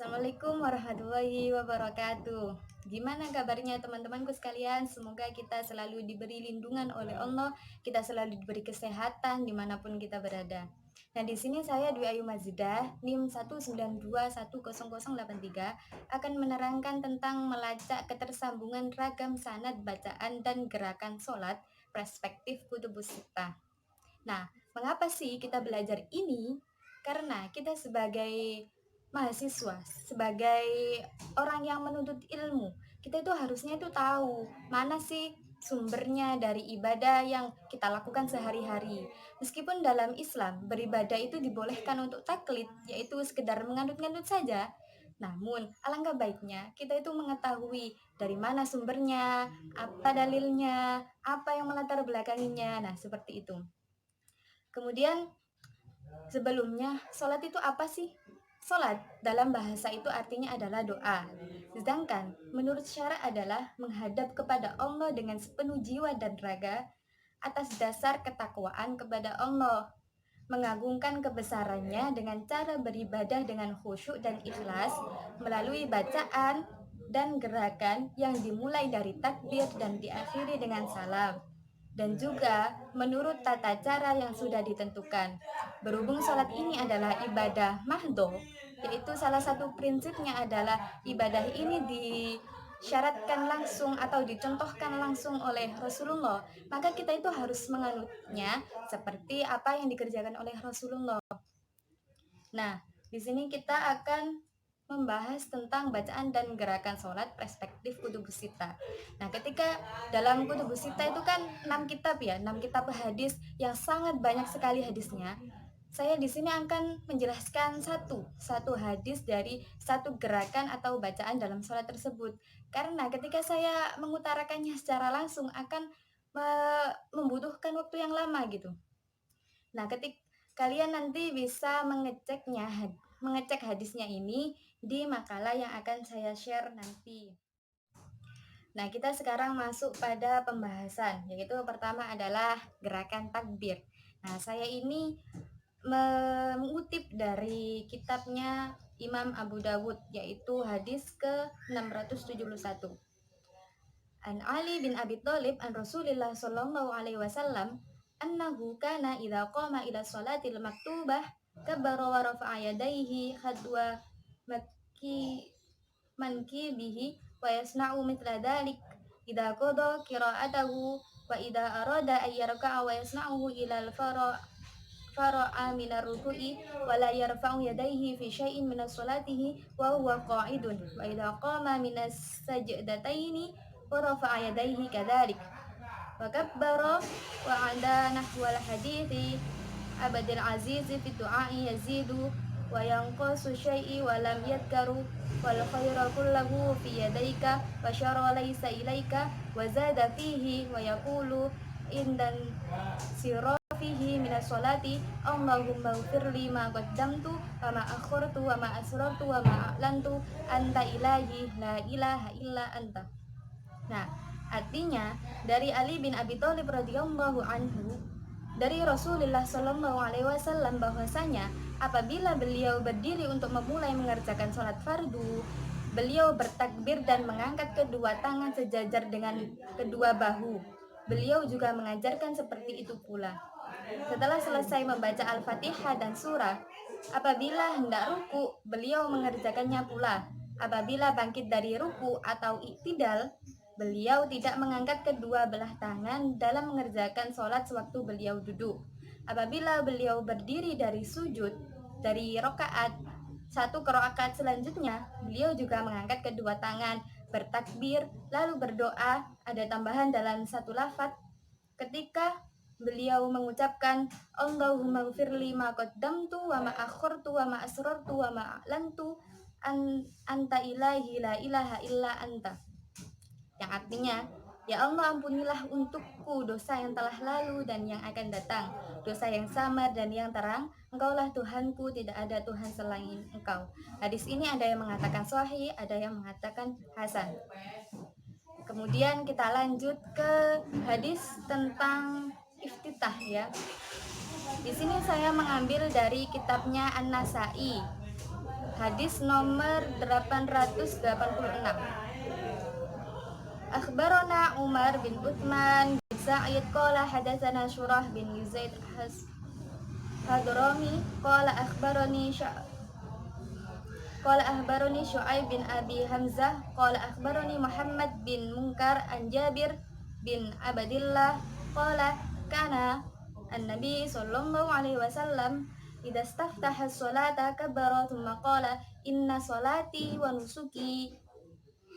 Assalamualaikum warahmatullahi wabarakatuh. Gimana kabarnya teman-temanku sekalian? Semoga kita selalu diberi lindungan oleh Allah, kita selalu diberi kesehatan dimanapun kita berada. Nah, di sini saya Dwi Ayu Mazidah, NIM 192100083 akan menerangkan tentang melacak ketersambungan ragam sanad bacaan dan gerakan sholat perspektif kutubus sittah. Nah, mengapa sih kita belajar ini? Karena kita sebagai mahasiswa, sebagai orang yang menuntut ilmu, kita itu harusnya itu tahu mana sih sumbernya dari ibadah yang kita lakukan sehari-hari. Meskipun dalam Islam beribadah itu dibolehkan untuk taklid, yaitu sekedar menganut-nganut saja. Namun, alangkah baiknya kita itu mengetahui dari mana sumbernya, apa dalilnya, apa yang melatar belakanginya. Nah, seperti itu. Kemudian sebelumnya, sholat itu apa sih? Sholat dalam bahasa itu artinya adalah doa. Sedangkan menurut syara adalah menghadap kepada Allah dengan sepenuh jiwa dan raga atas dasar ketakwaan kepada Allah. Mengagungkan kebesarannya dengan cara beribadah dengan khusyuk dan ikhlas melalui bacaan dan gerakan yang dimulai dari takbir dan diakhiri dengan salam, dan juga menurut tata cara yang sudah ditentukan. Berhubung sholat ini adalah ibadah mahdoh, yaitu salah satu prinsipnya adalah ibadah ini disyaratkan langsung atau dicontohkan langsung oleh Rasulullah, maka kita itu harus menganutnya seperti apa yang dikerjakan oleh Rasulullah. Nah, di sini kita akan membahas tentang bacaan dan gerakan sholat perspektif kutubus sittah. Nah, ketika dalam kutubus sittah itu kan 6 kitab ya, 6 kitab hadis yang sangat banyak sekali hadisnya. Saya di sini akan menjelaskan satu hadis dari satu gerakan atau bacaan dalam sholat tersebut. Karena ketika saya mengutarakannya secara langsung akan membutuhkan waktu yang lama gitu. Nah, ketika kalian nanti bisa mengecek hadisnya ini di makalah yang akan saya share nanti. Nah, kita sekarang masuk pada pembahasan, yaitu pertama adalah gerakan takbir. Nah, saya ini mengutip dari kitabnya Imam Abu Dawud, yaitu hadis ke-671. An Ali bin Abi Thalib an Rasulillah sallallahu alaihi wasallam annahu kana idza qama ila sholatil maktubah kabbara wa rafa'a yadayhi khadwa mankibihi wa yasna'u mithla dhalik idza qada qira'atahu wa idza arada ay yarka'a wa yasna'uhu ila fara'a min ar-ruku'i wa la yarfa'u yadayhi fi syai'in min as-salatihi wa huwa qa'idun wa idza qama min as-sajdataini wa rafa'a yadayhi kadzalik wa kabbara wa 'ada nahwal hadithi Abadil Aziz fi du'ai yazidu wa yanqusu syai'i wa lam yadkaru wal khairu kullahu fi yadayka wa syarra laysa ilaika wa zada fihi wa yaqulu indan sirafihi minas salati Allahumma ghfirli ma qaddamtu wa ma akhartu wa ma asrartu wa ma a'lantu anta ilahi la ilaha illa anta. Nah, artinya dari Ali bin Abi Thalib radhiyallahu anhu dari Rasulullah Shallallahu Alaihi Wasallam bahwasanya apabila beliau berdiri untuk memulai mengerjakan sholat fardu, beliau bertakbir dan mengangkat kedua tangan sejajar dengan kedua bahu. Beliau juga mengajarkan seperti itu pula. Setelah selesai membaca Al-Fatihah dan surah, apabila hendak ruku, beliau mengerjakannya pula. Apabila bangkit dari ruku atau iktidal, beliau tidak mengangkat kedua belah tangan dalam mengerjakan sholat sewaktu beliau duduk. Apabila beliau berdiri dari sujud, dari rokaat satu ke rokaat selanjutnya, beliau juga mengangkat kedua tangan, bertakbir, lalu berdoa. Ada tambahan dalam satu lafaz ketika beliau mengucapkan Allahumma ghfirli ma qaddamtu wa ma akhartu wa ma asrartu wa ma a'lantu anta ilahi la ilaha illa anta, yang artinya, ya Allah ampunilah untukku dosa yang telah lalu dan yang akan datang, dosa yang samar dan yang terang, engkaulah Tuhanku, tidak ada Tuhan selain engkau. Hadis ini ada yang mengatakan sahih, ada yang mengatakan hasan. Kemudian kita lanjut ke hadis tentang iftitah ya. Di sini saya mengambil dari kitabnya An-Nasai. Hadis nomor 886. Akhbarona Umar bin Uthman bin Sa'id qala hadatsana Syurah bin Zaid Hadrami qala akhbarani Syu'aib bin Abi Hamzah qala akhbarani Muhammad bin Munkar an Jabir bin Abdillah qala kana an-nabi sallallahu alaihi wasallam idza istaftaha as-salata kabbara thumma qala inna salati wa nusuki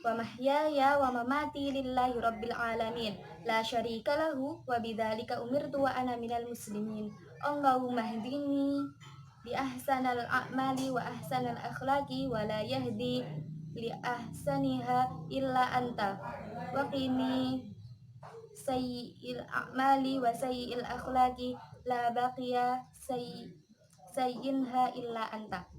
wa mahyaya wa mamati lillahi rabbil alamin la syarika lahu wa bidzalika umirtu wa ana minal muslimin. Allahumma hdini li ahsanal a'mali wa ahsanal akhlaqi wa la yahdi li ahsaniha illa anta wa qini sayyi'il a'mali wa sayyi'il akhlaqi la baqiya sayyinha illa anta.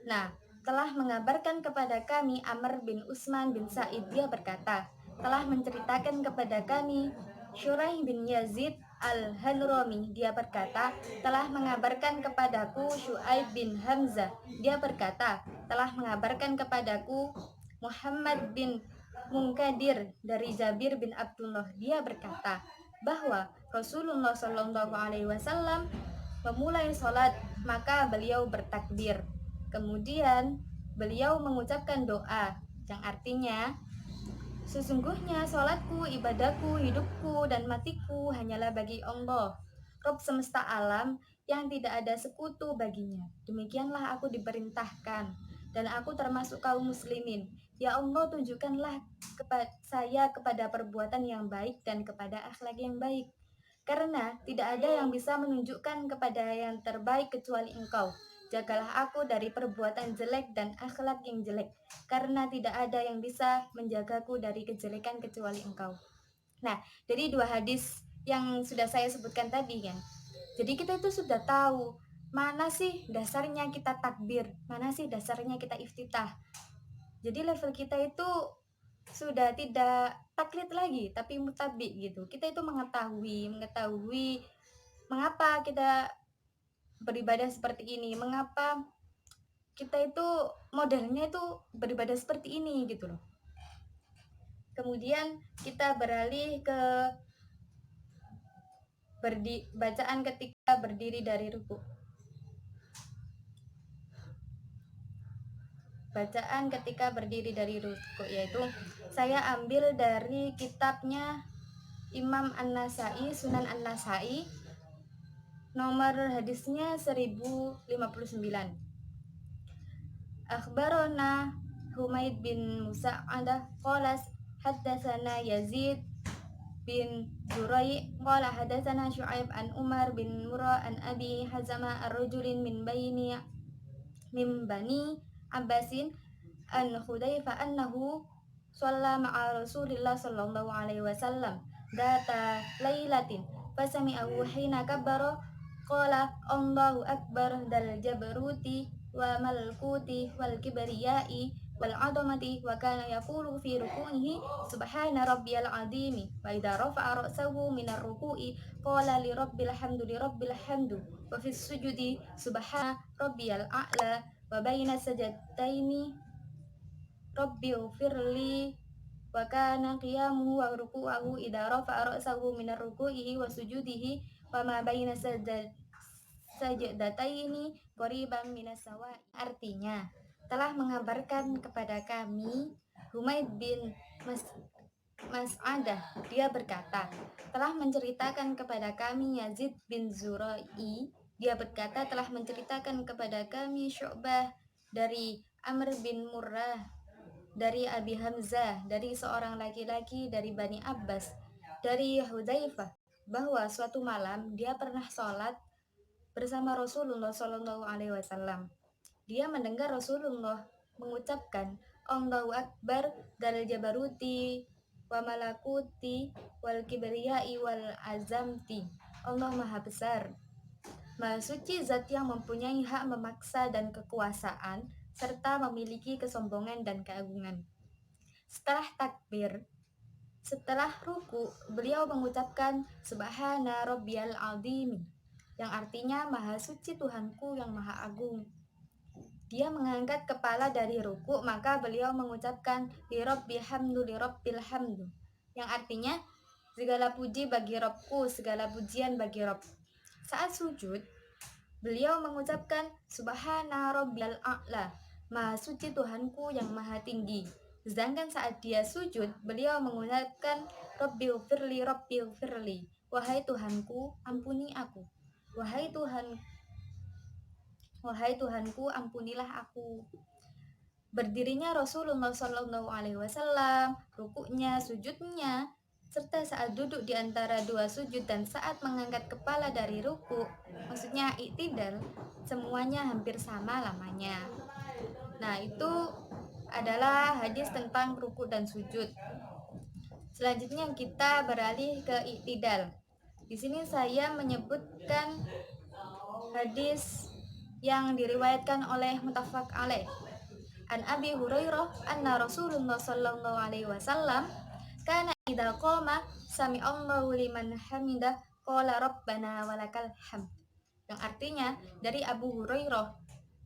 Nah, telah mengabarkan kepada kami Amr bin Utsman bin Sa'id, dia berkata, telah menceritakan kepada kami Syuraih bin Yazid al-Hadrami, dia berkata, telah mengabarkan kepadaku Syu'aib bin Hamzah, dia berkata, telah mengabarkan kepadaku Muhammad bin Munkadir dari Jabir bin Abdullah, dia berkata bahwa Rasulullah Shallallahu Alaihi Wasallam memulai sholat, maka beliau bertakbir. Kemudian beliau mengucapkan doa yang artinya, sesungguhnya sholatku, ibadahku, hidupku, dan matiku hanyalah bagi Allah, Rabb semesta alam yang tidak ada sekutu baginya. Demikianlah aku diperintahkan, dan aku termasuk kaum muslimin. Ya Allah, tunjukkanlah saya kepada perbuatan yang baik dan kepada akhlak yang baik. Karena tidak ada yang bisa menunjukkan kepada yang terbaik kecuali Engkau. Jagalah aku dari perbuatan jelek dan akhlak yang jelek, karena tidak ada yang bisa menjagaku dari kejelekan kecuali Engkau. Nah, dari dua hadis yang sudah saya sebutkan tadi kan, jadi kita itu sudah tahu mana sih dasarnya kita takbir, mana sih dasarnya kita iftitah. Jadi level kita itu sudah tidak taklid lagi, tapi mutabi gitu. Kita itu mengetahui mengapa kita beribadah seperti ini, mengapa kita itu modelnya itu beribadah seperti ini gitu loh. Kemudian kita beralih ke bacaan ketika berdiri dari ruku. Bacaan ketika berdiri dari ruku, yaitu saya ambil dari kitabnya Imam An-Nasai, Sunan An-Nasai, nomor hadisnya 1059. Akhbarona Humaid bin Musa'adah qala haddatsana Yazid bin Zurai qala haddatsana Syu'aib an Umar bin Murrah an Abi Hazama ar-rajulin min bani Abbasin an Hudzaifah annahu shalla ma'a Rasulillah sallallahu alaihi wasallam data lailatin fasami'ahu hina kabbara qala Allahu akbar dal jabruti wa malkuti wal kibriyai wal adamati wa kana yaqulu fi ruku'ihi subhana rabbiyal azimi wa idza rafa'a ra'sahu minar ruku'i qala li rabbil hamdu wa fi sujudi subhana rabbiyal a'la wa baina sajdaini rabbi ufirli wa kana qiyamuhu wa ruku'ahu idza rafa'a ra'sahu minar ruku'ihi wa sujudihi wa ma baina sajdataini qariban minas sawa. Artinya, telah mengabarkan kepada kami Humaid bin Mas'adah, dia berkata, telah menceritakan kepada kami Yazid bin Zurai, dia berkata telah menceritakan kepada kami Syu'bah dari Amr bin Murrah, dari Abi Hamzah, dari seorang laki-laki dari Bani Abbas, dari Hudzaifah, bahwa suatu malam dia pernah sholat bersama Rasulullah Shallallahu Alaihi Wasallam. Dia mendengar Rasulullah mengucapkan Allahu Akbar dal jabaruti wa malakuti wal kibriyai wal azamti. Allah Maha Besar, Maha Suci, zat yang mempunyai hak memaksa dan kekuasaan serta memiliki kesombongan dan keagungan. Setelah ruku, beliau mengucapkan Subhana Rabbiyal Azim, yang artinya Maha Suci Tuhanku yang Maha Agung. dia mengangkat kepala dari ruku, maka beliau mengucapkan li rabbil hamdu li rabbil hamdu, yang artinya segala puji bagi Robku, segala pujian bagi Rob. Saat sujud, beliau mengucapkan Subhana Rabbiyal A'la, Maha suci Tuhanku yang maha tinggi. Sedangkan saat dia sujud, beliau mengucapkan Rabbil firli, wahai Tuhanku, ampuni aku. Wahai Tuhanku, ampunilah aku. Berdirinya Rasulullah Shallallahu Alaihi Wasallam, rukuknya, sujudnya, serta saat duduk di antara dua sujud dan saat mengangkat kepala dari ruku, maksudnya iktidal, semuanya hampir sama lamanya. Nah, itu adalah hadis tentang ruku dan sujud. Selanjutnya kita beralih ke iktidal. Di sini saya menyebutkan hadis yang diriwayatkan oleh muttafaq alaih. An Abi Hurairah anna Rasulullah sallallahu alaihi wasallam kana idza qama sami Allahu liman hamidah qala rabbana walakal hamd. Yang artinya dari Abu Hurairah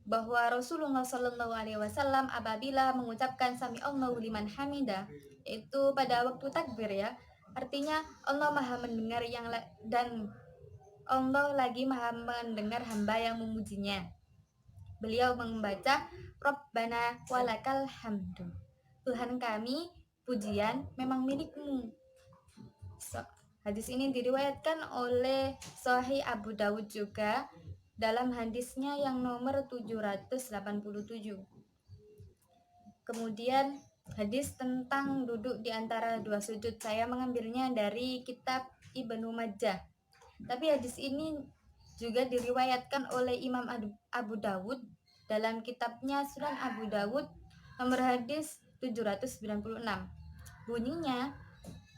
bahwa Rasulullah sallallahu alaihi wasallam apabila mengucapkan sami Allahu liman hamidah, itu pada waktu takbir ya. Artinya Allah Maha mendengar dan Allah lagi Maha mendengar hamba yang memujinya. Beliau membaca Rabbana walakal hamdu. Tuhan kami, pujian memang milikmu. Hadis ini diriwayatkan oleh Sahih Abu Dawud juga dalam hadisnya yang nomor 787. Kemudian hadis tentang duduk di antara dua sujud, saya mengambilnya dari kitab Ibnu Majah. Tapi hadis ini juga diriwayatkan oleh Imam Abu Dawud dalam kitabnya Sunan Abu Dawud nomor hadis 796. Bunyinya,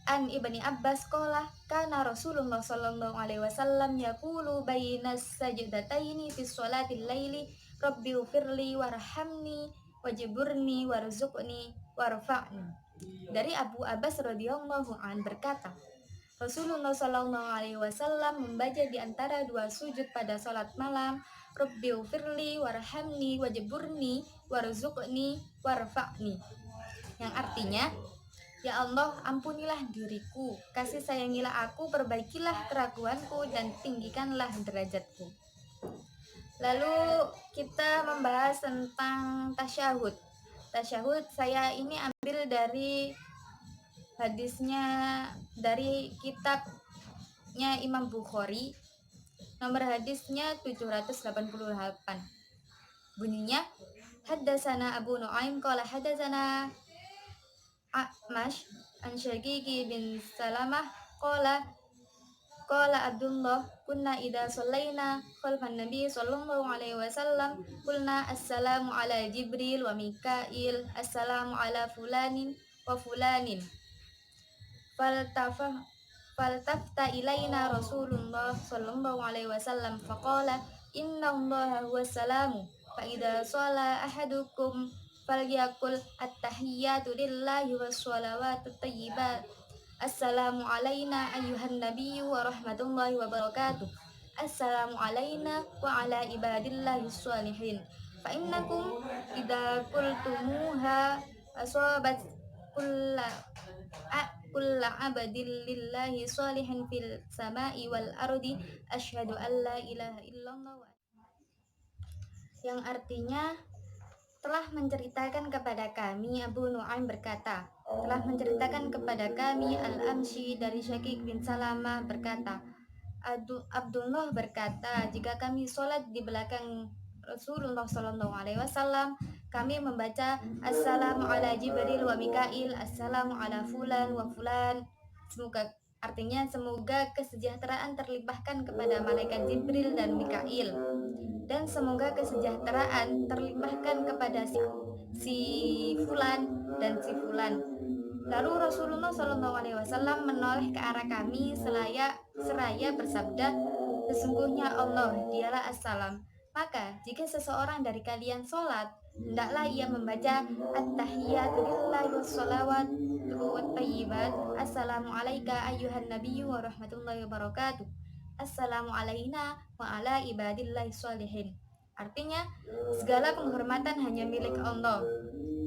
An Ibni Abbas qala kana Rasulullah sallallahu alaihi wasallam yaqulu bainas sajdataini fi sholatil laili rabbighfirli warhamni wajburni warzuqni warfa'ni. Dari Abu Abbas radhiyallahu an berkata, Rasulullah Shallallahu Alaihi Wasallam membaca di antara dua sujud pada sholat malam, Rabbighfirli warhamni wajburni warzuqni warfa'ni, yang artinya, Ya Allah, ampunilah diriku, kasih sayangilah aku, perbaikilah keraguanku, dan tinggikanlah derajatku. Lalu kita membahas tentang tasyahud. Tasyahud saya ini ambil dari hadisnya dari kitabnya Imam Bukhari, nomor hadisnya 788. Bunyinya, Haddasana Abu Nuaim qala haddasana A'mash an Syaqiqi bin Salamah qala Abdullah kunna idza shallaina khalfan nabi sallallahu alaihi wasallam qulna assalamu ala Jibril wa Mikail assalamu ala fulanin wa fulanin faltafta ilaina Rasulullah sallallahu alaihi wasallam faqala inna allaha huwas salamu fa idza shalla ahadukum falyakul at-tahiyyatu lillahi was shalawatu thayyibat assalamu alaina ayyuhan nabiyyu wa rahmatullahi wa barakatuh assalamu alaina wa ala ibadillahi sholihin fa innakum idza qultumuha asabat kulla abadil lillahi sholihin fil sama'i wal ardi asyhadu an la ilaha illallah, yang artinya telah menceritakan kepada kami, Abu Nuaim berkata, telah menceritakan kepada kami Al-Amshi dari Syaqiq bin Salamah berkata, Abdullah berkata, jika kami sholat di belakang Rasulullah Shallallahu Alaihi Wasallam, kami membaca Assalamu ala Jibril wa Mikail, Assalamu ala fulan wa fulan. Semoga kesejahteraan terlimpahkan kepada malaikat Jibril dan Mikail, dan semoga kesejahteraan terlimpahkan kepada si fulan dan si fulan. Lalu Rasulullah Shallallahu Alaihi Wasallam menoleh ke arah kami seraya bersabda, sesungguhnya Allah dialah As-Salam. Maka jika seseorang dari kalian sholat, hendaklah ia membaca at-tahiyyatu lillahi was-shalawatu wat-thayyibat. Assalamu alayka ayyuhan nabiyyu wa rahmatullahi wa barakatuh. Assalamu alaina wa ala ibadillahi sholihin. Artinya, segala penghormatan hanya milik Allah,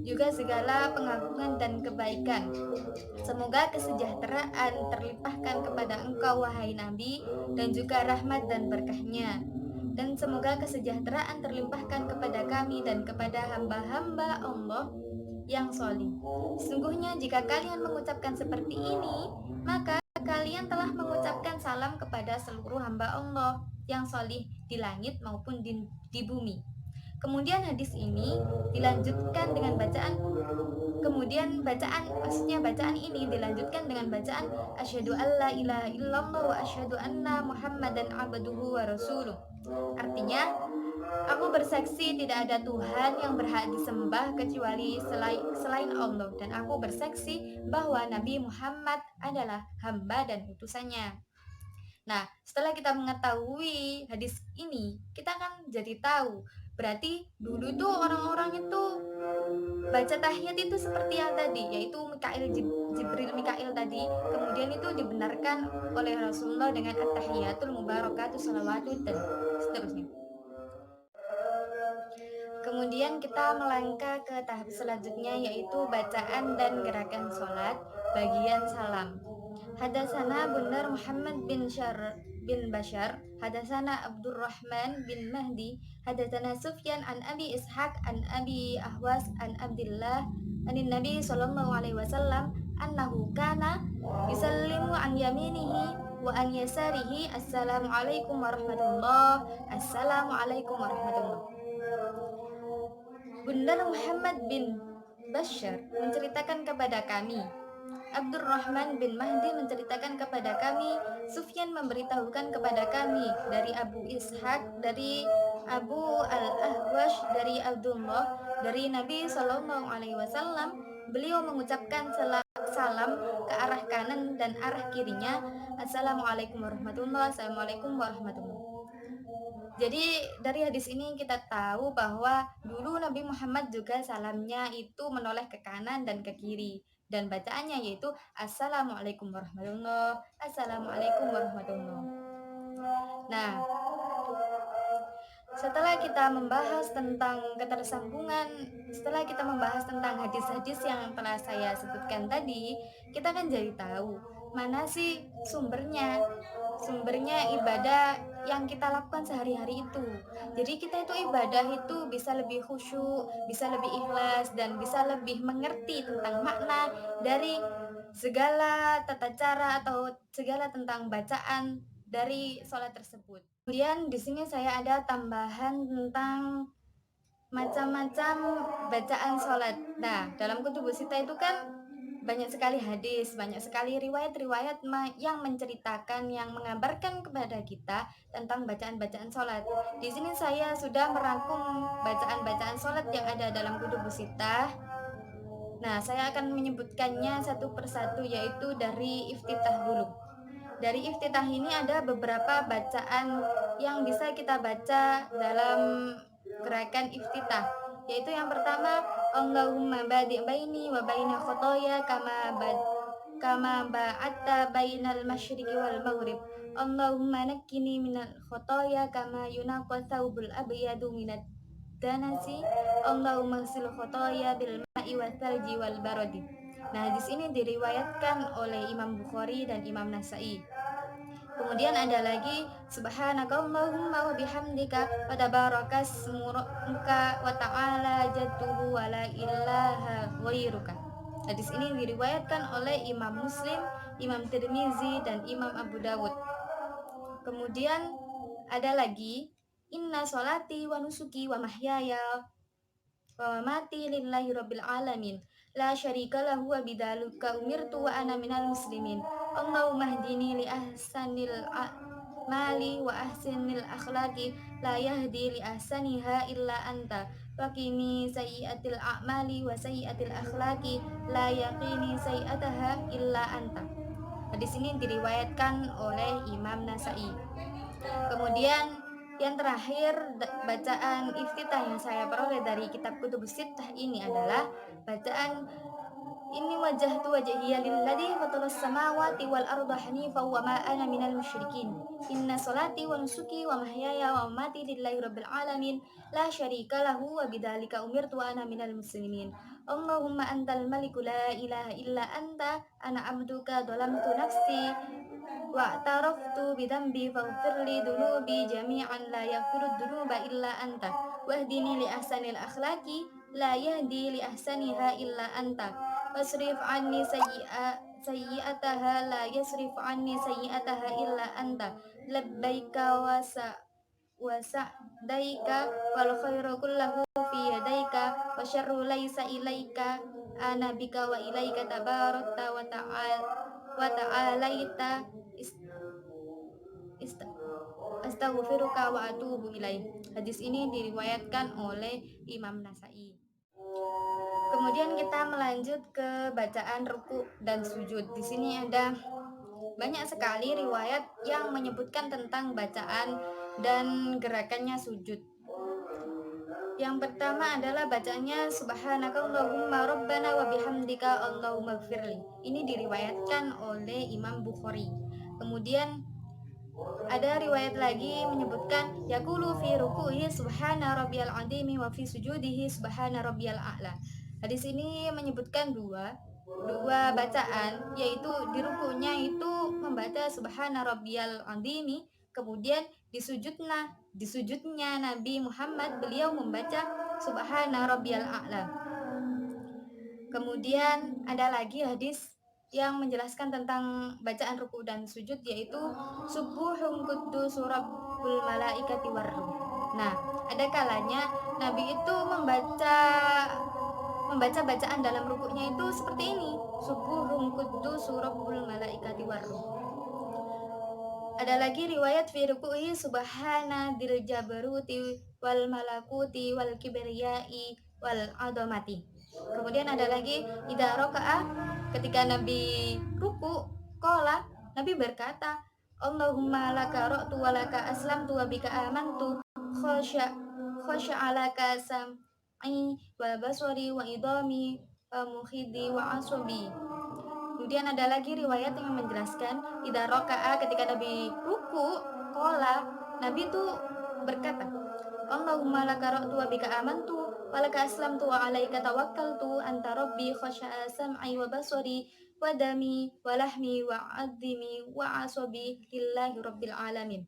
juga segala pengagungan dan kebaikan. Semoga kesejahteraan terlimpahkan kepada engkau, wahai Nabi, dan juga rahmat dan berkahnya. Dan semoga kesejahteraan terlimpahkan kepada kami dan kepada hamba-hamba Allah yang solih. Sesungguhnya jika kalian mengucapkan seperti ini, maka kalian telah mengucapkan salam kepada seluruh hamba Allah yang solih di langit maupun di bumi. Kemudian hadis ini dilanjutkan dengan bacaan ini dilanjutkan dengan bacaan asyhadu alla ilaha illallah wa asyhadu anna muhammadan abduhu wa rasuluh. Artinya, aku bersaksi tidak ada Tuhan yang berhak disembah kecuali selain Allah, dan aku bersaksi bahwa Nabi Muhammad adalah hamba dan utusannya. Nah, setelah kita mengetahui hadis ini, kita kan jadi tahu berarti dulu tuh orang-orang itu baca tahiyat itu seperti yang tadi, yaitu Jibril Mikail tadi, kemudian itu dibenarkan oleh Rasulullah dengan at-tahiyatul mubarakatuh salawatu dan seterusnya. Kemudian kita melangkah ke tahap selanjutnya, yaitu bacaan dan gerakan sholat bagian salam. Hadasana Bundar Muhammad bin Bashar, hadasana Abdurrahman bin Mahdi, hadasana Sufyan an Abi Ishaq an Abi Ahwas an Abdillah anin Nabi sallallahu alaihi wasallam annahu kana yusallimu an yaminihi wa an yasarihi, assalamualaikum warahmatullah, assalamualaikum warahmatullah. Bundar Muhammad bin Bashar menceritakan kepada kami, Abdurrahman bin Mahdi menceritakan kepada kami, Sufyan memberitahukan kepada kami dari Abu Ishaq, dari Abu Al-Ahwash, dari Abdullah, dari Nabi Shallallahu Alaihi Wasallam. Beliau mengucapkan salam ke arah kanan dan arah kirinya, Assalamualaikum warahmatullahi, Assalamualaikum warahmatullahi. Jadi dari hadis ini kita tahu bahwa dulu Nabi Muhammad juga salamnya itu menoleh ke kanan dan ke kiri, dan bacaannya yaitu Assalamualaikum warahmatullahi, Assalamualaikum warahmatullahi. Nah, setelah kita membahas tentang ketersambungan, setelah kita membahas tentang hadis-hadis yang telah saya sebutkan tadi, kita kan jadi tahu mana sih sumbernya ibadah yang kita lakukan sehari-hari itu. Jadi kita itu ibadah itu bisa lebih khusyuk, bisa lebih ikhlas, dan bisa lebih mengerti tentang makna dari segala tata cara atau segala tentang bacaan dari sholat tersebut. Kemudian di sini saya ada tambahan tentang macam-macam bacaan sholat. Nah, dalam kutubus sita itu kan banyak sekali hadis, banyak sekali riwayat-riwayat yang menceritakan, yang mengabarkan kepada kita tentang bacaan-bacaan sholat. Di sini saya sudah merangkum bacaan-bacaan sholat yang ada dalam kutubus sitah. Nah, saya akan menyebutkannya satu persatu, yaitu dari iftitah dulu. Dari iftitah ini ada beberapa bacaan yang bisa kita baca dalam gerakan iftitah, yaitu yang pertama, Allahumma badi' baini wa baina khotoya kama ba'atta bainal masyriqi wal maghrib. Allahumma nakkini minal khotoya kama yunaqqa thawbul abyadu minad danasi. Allahumma ghsil khotoya bil ma'i wa thalji wal baradi. Nah, di sini diriwayatkan oleh Imam Bukhari dan Imam Nasai. Kemudian ada lagi subhanakallahumma wa bihamdika wa tabarakasmuka wa ta'ala jadduhu wa la ilaha ghairuka. Hadis ini diriwayatkan oleh Imam Muslim, Imam Tirmizi, dan Imam Abu Dawud. Kemudian ada lagi inna sholati wa nusuki wa mahyaya wa mamati lillahi rabbil alamin la syarika lahu wa bidzalika umirtu wa ana minal muslimin. Allahumma hdini li ahsanil a'mali wa ahsinil akhlaqi la yahdi li ahsaniha illa anta wa qini sayyiatil a'mali wa sayyiatil akhlaqi la yaqini sayyiataha illa anta. Hadis ini diriwayatkan oleh Imam Nasai. Kemudian yang terakhir, bacaan iftitah yang saya peroleh dari kitab Kutubus Sittah ini adalah bacaan Inni wajjahtu wajhiya lilladzi fataras samawati wal arda hanifan wa ma ana minal musyrikin. Inna salati wa nusuki wa mahyaya wa mamati lillahi rabbil alamin la syarika lahu wa bidzalika umirtu wa ana minal muslimin. Allahumma antal maliku la ilaha illa anta ana abduka dhalamtu nafsi wa taraftu bidambi faghfirli dunubi jami'an la yaghfiru dunuba illa anta wahdini li ahsanil akhlaqi la yahdi li ahsaniha illa anta wasrif anni sayyi'ataha la yasrif anni sayyi'ataha illa anta labbaika wa sa'daika wal khairu kullahu fi yadaika wa syarru laysa ilaika ana bika wa ilaika tabarakta wa ta'alaita astaghfiruka wa atubu ilaih. Hadis ini diriwayatkan oleh Imam Nasai. Kemudian kita melanjut ke bacaan ruku dan sujud. Di sini ada banyak sekali riwayat yang menyebutkan tentang bacaan dan gerakannya sujud. Yang pertama adalah bacanya Subhanaka Allahumma Rabbana wa bihamdika Allahumma gfirli. Ini diriwayatkan oleh Imam Bukhari. Kemudian ada riwayat lagi menyebutkan yaqulu fi ruku'i subhana rabbiyal azimi wa fi sujudihi subhana rabbiyal a'la. Hadis ini menyebutkan dua bacaan, yaitu di rukunya itu membaca subhana rabbiyal azimi, kemudian di sujudnya Nabi Muhammad beliau membaca subhana rabbiyal a'la. Kemudian ada lagi hadis yang menjelaskan tentang bacaan ruku dan sujud, yaitu subuhun quddus rabbul malaikati warruh. Nah, ada kalanya Nabi itu membaca bacaan dalam rukuknya itu seperti ini, subuhun quddus rabbul malaikati warruh. Ada lagi riwayat fi ruku'i subhana dzil jabaruti wal malakuti wal kibriyai wal adamati. Kemudian ada lagi idza raka'a, ketika Nabi ruku, qala, Nabi berkata, Allahumma laka ra'tu wa laka aslamtu wa bika amantu khashya'alaka sam'i wa basari wa idami wa mukhidi wa aswabi. Kemudian ada lagi riwayat yang menjelaskan idza raka'a, ketika Nabi ruku, qala, Nabi itu berkata, Allahumma laka ra'tu wa bika amantu wa laka aslamtu wa alaika tawakkaltu anta rabbi khasya'a sam'i wa basari wa dami wa lahmi wa adhimi wa asabi lillahi rabbil alamin.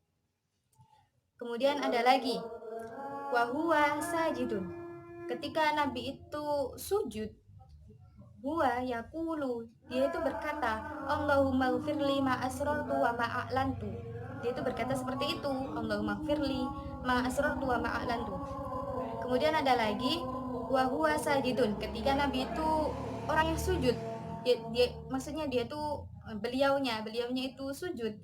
Kemudian ada lagi wa huwa sajidun, ketika Nabi itu sujud, huwa yaqulu, dia itu berkata, Allahumma gfirli ma asrartu wa ma a'lantu. Dia itu berkata seperti itu, Allahumma gfirli ma asrartu wa ma a'lantu. Kemudian ada lagi wa huwa sajidun, ketika Nabi itu orang yang sujud. Maksudnya dia tuh beliaunya itu sujud.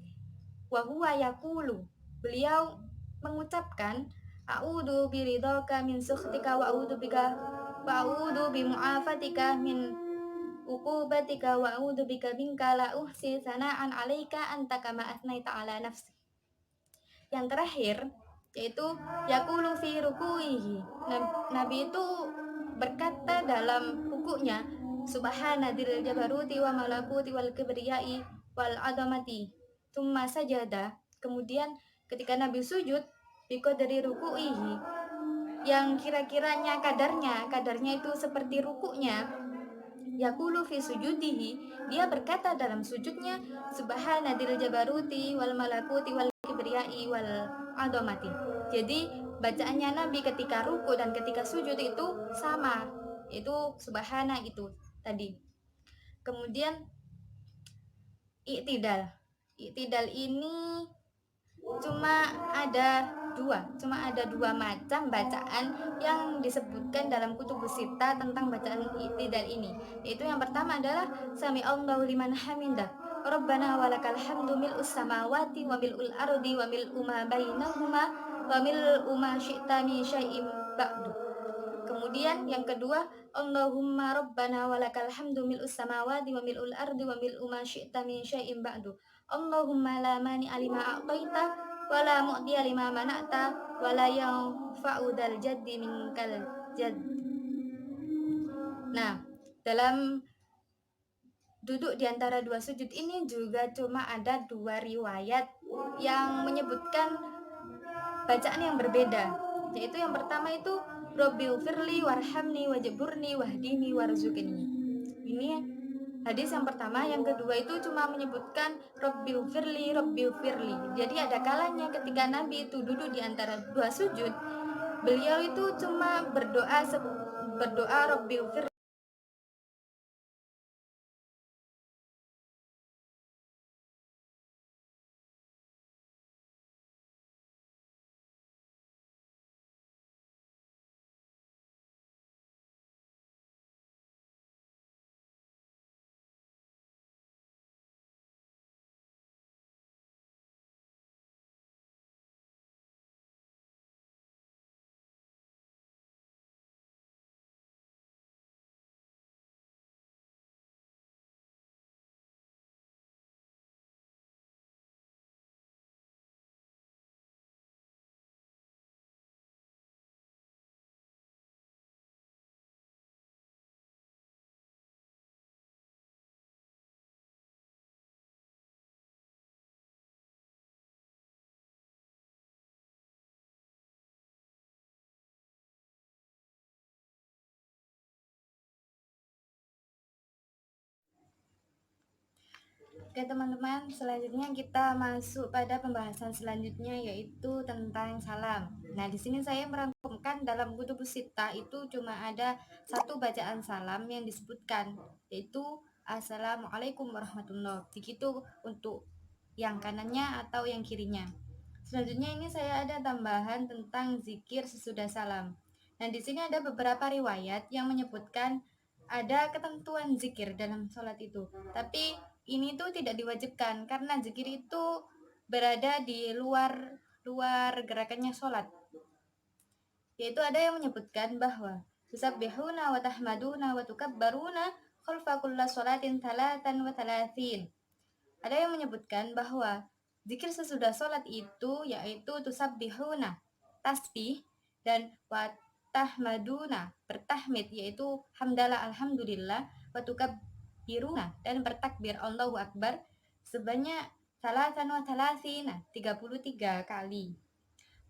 Wa huwa yaqulu, beliau mengucapkan a'udzu biridhaka min sukhtika wa a'udzu bi mu'afatika min uqubatika wa a'udzu bika minka la uhsi sana'an 'alaika anta kama asnaita 'ala nafsi. Yang terakhir yaitu yaqulu fi ruku'ihi, Nabi itu berkata dalam rukuknya, subhana dzil jabaruti wa malakuti wal kibriyai wal adamati tsumma sajada. Kemudian ketika Nabi sujud, biqadri ruku'ihi, yang kira-kiranya kadarnya itu seperti rukuknya, yaqulu fi sujudihi, dia berkata dalam sujudnya, subhana dzil jabaruti wal malakuti wal kibriyai wal adamati. Jadi bacaannya Nabi ketika ruku dan ketika sujud itu sama, itu subhana itu tadi. Kemudian i'tidal ini cuma ada dua macam bacaan yang disebutkan dalam kutubus sita tentang bacaan i'tidal ini, yaitu yang pertama adalah sami Allahu liman hamidah Rabbana walakal hamdu mil'us samawati wa mil'ul ardi wa mil'u ma bainahuma wa mil'u ma syi'ta min syai'in ba'du. Kemudian yang kedua, Allahumma Rabbana walakal hamdu mil'us samawati wa mil'ul ardi wa mil'u ma syi'ta min syai'in ba'du. Allahumma la mani alima a'taita wa la mu'tiya lima mana'ta wa la yanfa'u dzal jaddi minkal jadd. Nah, dalam duduk di antara dua sujud ini juga cuma ada dua riwayat yang menyebutkan bacaan yang berbeda, yaitu yang pertama itu Robbil firli warhamni wajburni wahdini warzuqni. Ini hadis yang pertama. Yang kedua itu cuma menyebutkan Robbil firli. Jadi ada kalanya ketika Nabi itu duduk di antara dua sujud, beliau itu cuma berdoa Robbil firli. Oke teman-teman, selanjutnya kita masuk pada pembahasan selanjutnya, yaitu tentang salam. Nah, di sini saya merangkumkan dalam kutubus sittah itu cuma ada satu bacaan salam yang disebutkan, yaitu Assalamualaikum warahmatullahi. Begitu untuk yang kanannya atau yang kirinya. Selanjutnya ini saya ada tambahan tentang zikir sesudah salam. Nah, di sini ada beberapa riwayat yang menyebutkan ada ketentuan zikir dalam sholat itu. Tapi ini tuh tidak diwajibkan karena zikir itu berada di luar gerakannya sholat. Yaitu ada yang menyebutkan bahwa tusabbihuna wa tahmaduna wa tukabbaruna khalfa kulla sholatin thalatan wa thalathin. Ada yang menyebutkan bahwa zikir sesudah sholat itu yaitu tusabbihuna, tasbih, dan wa tahmaduna, bertahmid, yaitu hamdalah alhamdulillah, wa tukabbiruna, dan bertakbir Allahu Akbar sebanyak salatan wa thalathina, 33 kali.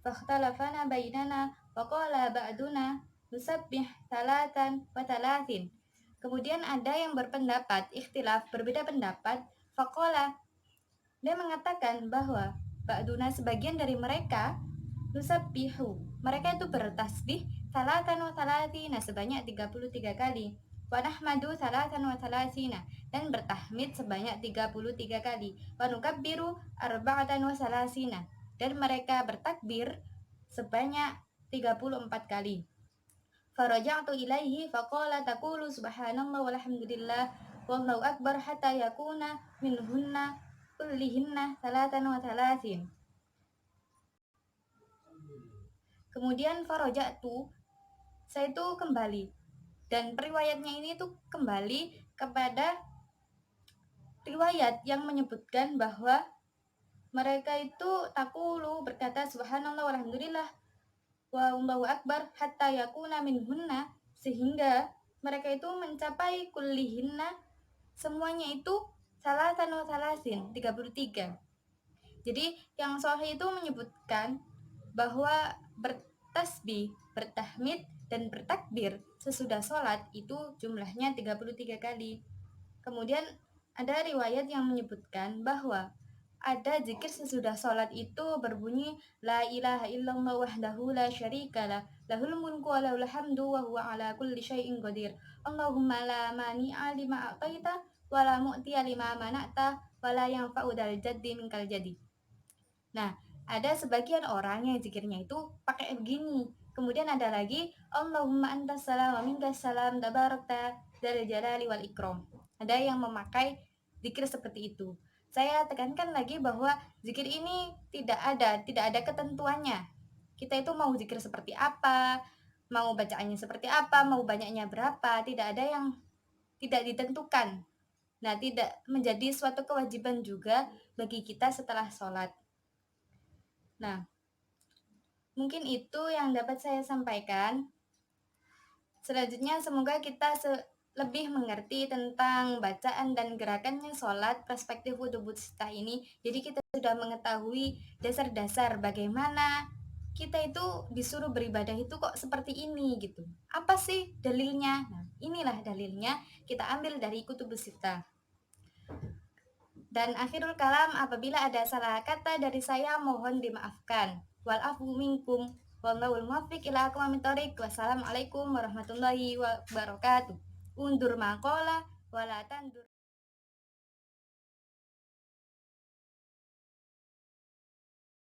Fakhtalafana bainana wa qala ba'duna nusabbih salatan wa thalathin. Kemudian ada yang berpendapat ikhtilaf, berbeda pendapat, faqala, dia mengatakan bahwa ba'duna, sebagian dari mereka, nusabbihu, mereka itu bertasbih salatan wa thalathina, sebanyak 33 kali, wa nahmadu salatan wa thalathina, dan bertahmid sebanyak 33 kali, wa nukabbiru arba'atan wa salasina, dan mereka bertakbir sebanyak 34 kali. Faraja'tu ilaihi faqala taqulu subhanallah walhamdulillah wallahu akbar hatta yakuna minhunna kullihinna salatan wa thalathin. Kemudian faraja'tu, saya itu kembali, dan periwayatnya ini tuh kembali kepada riwayat yang menyebutkan bahwa mereka itu taqulu, berkata subhanallah walhamdulillah wallahu akbar hatta yakuna minhunna, sehingga mereka itu mencapai kullihinna, semuanya itu salatan wa salasin, 33. Jadi yang sahih itu menyebutkan bahwa bertasbih, bertahmid, dan bertakbir sesudah sholat itu jumlahnya 33 kali. Kemudian ada riwayat yang menyebutkan bahwa ada zikir sesudah sholat itu berbunyi la ilaha illallah wahdahu la syarikalah lahul mulku wa lahul hamdu wa huwa ala kulli syai'in qadir Allahumma la mani'a lima a'taita wa la mu'tiya lima mana'ta wa la yanfa'u dal jaddi minkal jadi. Nah, ada sebagian orang yang zikirnya itu pakai begini. Kemudian ada lagi Allahumma antas salam wa minkas salam tabarakta dzal jalali wal ikram. Ada yang memakai zikir seperti itu. Saya tekankan lagi bahwa zikir ini tidak ada ketentuannya. Kita itu mau zikir seperti apa, mau bacaannya seperti apa, mau banyaknya berapa, tidak ada yang tidak ditentukan. Nah, tidak menjadi suatu kewajiban juga bagi kita setelah sholat. Nah, mungkin itu yang dapat saya sampaikan. Selanjutnya semoga kita lebih mengerti tentang bacaan dan gerakannya sholat perspektif wudhu sitah ini. Jadi kita sudah mengetahui dasar-dasar bagaimana kita itu disuruh beribadah itu kok seperti ini gitu. Apa sih dalilnya? Nah, inilah dalilnya kita ambil dari kutubus sitah. Dan akhirul kalam, apabila ada salah kata dari saya mohon dimaafkan. Wal afu minkum. Wallahul muwaffiq ila aqwamit thoriq. Wassalamualaikum warahmatullahi wabarakatuh. Undur maqala wala tandur.